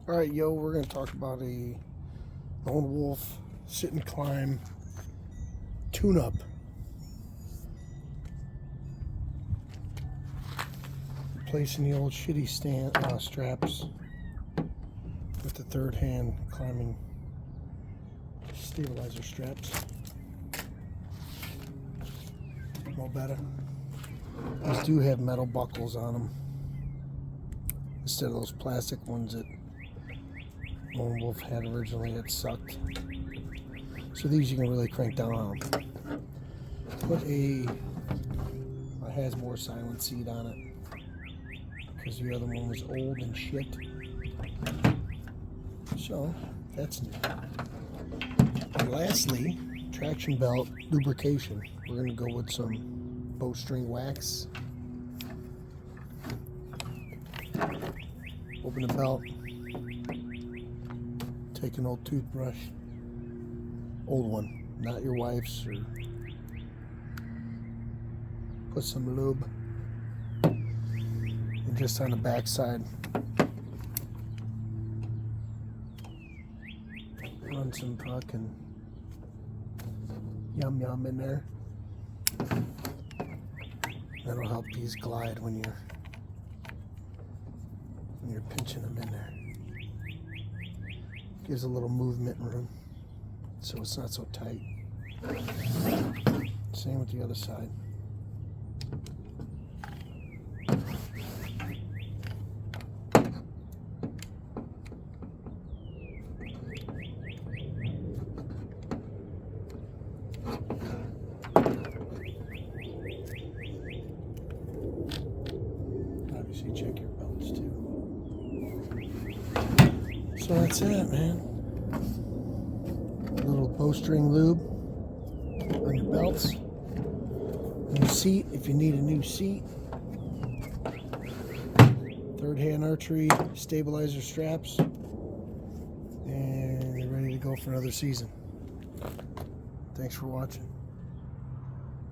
Alright, yo, we're going to talk about a lone wolf sit and climb tune-up. Replacing the old shitty straps with the third hand climbing stabilizer straps. No better. These do have metal buckles on them instead of those plastic ones that Lone Wolf had originally that sucked. So these you can really crank down on them. Put a Hazmore silent seat on it because the other one was old and shit. So that's new. And lastly, traction belt lubrication. We're going to go with some bowstring wax. Open the belt. Take an old toothbrush. Old one, not your wife's. Or put some lube. And just on the back side, run some fucking yum yum in there. That'll help these glide when you're pinching them in there. Gives a little movement room so it's not so tight. Same with the other side. Obviously check your belts too. So that's it, man. A little bowstring lube on your belts. New seat if you need a new seat. Third hand archery stabilizer straps. And you're ready to go for another season. Thanks for watching.